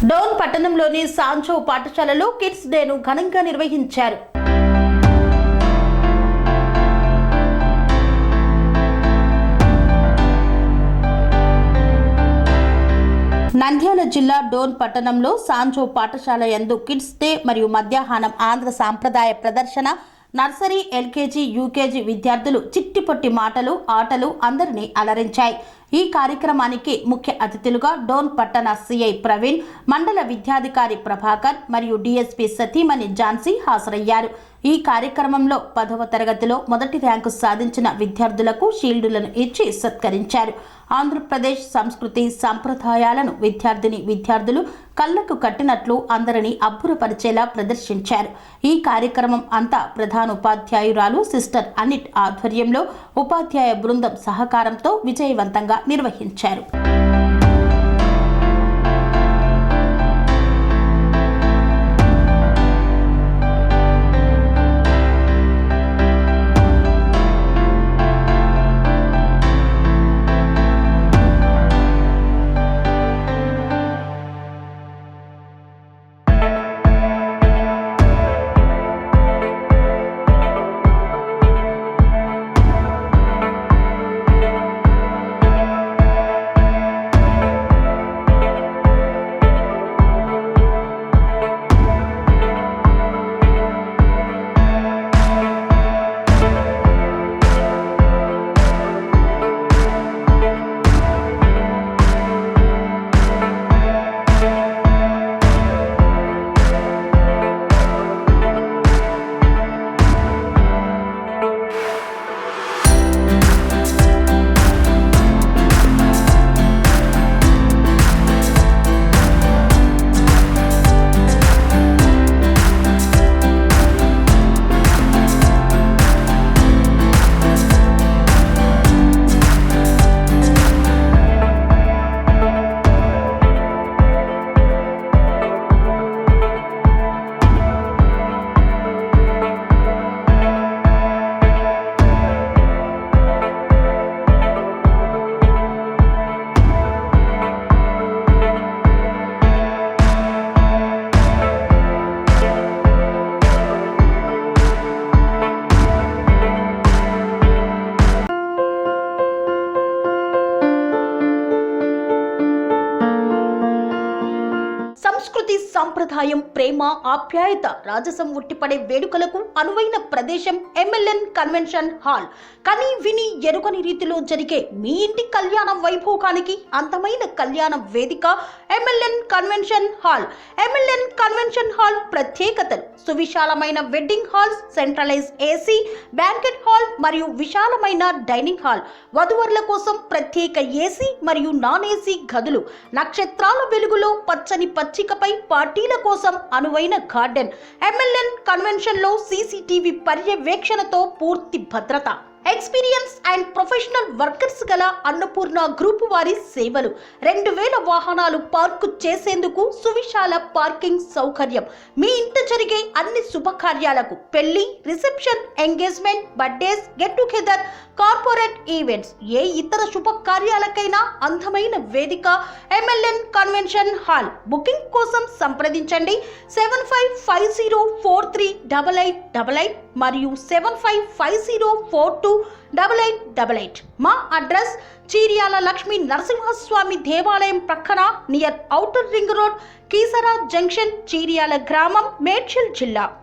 డోన్ పట్టణంలోని సాంచో పాఠశాలలో కిడ్స్ డేను ఘనంగా నిర్వహించారు. నంద్యాల జిల్లా డోన్ పట్టణంలో సాంచో పాఠశాల యందు కిడ్స్ డే మరియు మధ్యాహ్నం ఆంధ్ర సాంప్రదాయ ప్రదర్శన, నర్సరీ, ఎల్కేజీ, యూకేజీ విద్యార్థులు చిట్టిపొట్టి మాటలు, ఆటలు అందరినీ అలరించాయి. ఈ కార్యక్రమానికి ముఖ్య అతిథులుగా డోన్ పట్టణ సిఐ ప్రవీణ్, మండల విద్యాధికారి ప్రభాకర్ మరియు డిఎస్పీ సతీమణి ఝాన్సీ హాజరయ్యారు. ఈ కార్యక్రమంలో 10వ తరగతిలో మొదటి ర్యాంకు సాధించిన విద్యార్థులకు షీల్డులను ఇచ్చి సత్కరించారు. ఆంధ్రప్రదేశ్ సంస్కృతి సంప్రదాయాలను విద్యార్థులు కళ్లకు కట్టినట్లు అందరినీ అబ్బురపరిచేలా ప్రదర్శించారు. ఈ కార్యక్రమం అంతా ప్రధానోపాధ్యాయురాలు సిస్టర్ అనిట్ ఆధ్వర్యంలో ఉపాధ్యాయ బృందం సహకారంతో విజయవంతంగా నిర్వహించారు. సంస్కృతి, సంప్రదాయం, ప్రేమ, ఆప్యాయత, రాజసం ఉట్టిపడే వేడుకలకు అనువైన ప్రదేశం MLN కన్వెన్షన్ హాల్. కని విని ఎరుగని రీతిలో జరిగే మీ ఇంటి కళ్యాణ వైభోగానికి అందమైన కళ్యాణ వేదిక MLN convention hall. MLN convention hall ప్రత్యేకతలు: సువిశాలమైన wedding halls, centralise AC, banquet hall మరియు విశాలమైన డైనింగ్ హాల్, వధువరుల కోసం ప్రత్యేక AC మరియు నాన్ AC గదులు, నక్షత్రాల వెలుగులో పచ్చని పచ్చికపై పార్టీల కోసం అనువైన గార్డెన్. MLN కన్వెన్షన్ లో CCTV పర్యవేక్షణతో పూర్తి భద్రత. ఎక్స్పీరియన్స్ అండ్ ప్రొఫెషనల్ వర్కర్స్ గల అన్నపూర్ణ గ్రూప్ వారి సేవలు. 2000 వాహనాలు పార్కు చేసేందుకు సువిశాల పార్కింగ్ సౌకర్యం. మీ ఇంట జరిగే అన్ని శుభకార్యాలకు, పెళ్లి, reception, engagement, birthdays, get together, corporate events, ఏ ఇతర శుభకార్యాలకైనా అందమైన వేదిక MLN కన్వెన్షన్ హాల్. బుకింగ్ కోసం సంప్రదించండి 7550438888 మరియు 7550428888. మా అడ్రస్ చీర్యాల లక్ష్మీ నరసింహస్వామి దేవాలయం ప్రక్కన, near outer ring road, Keesara junction, Cheeryal గ్రామం, మేడ్చల్ జిల్లా.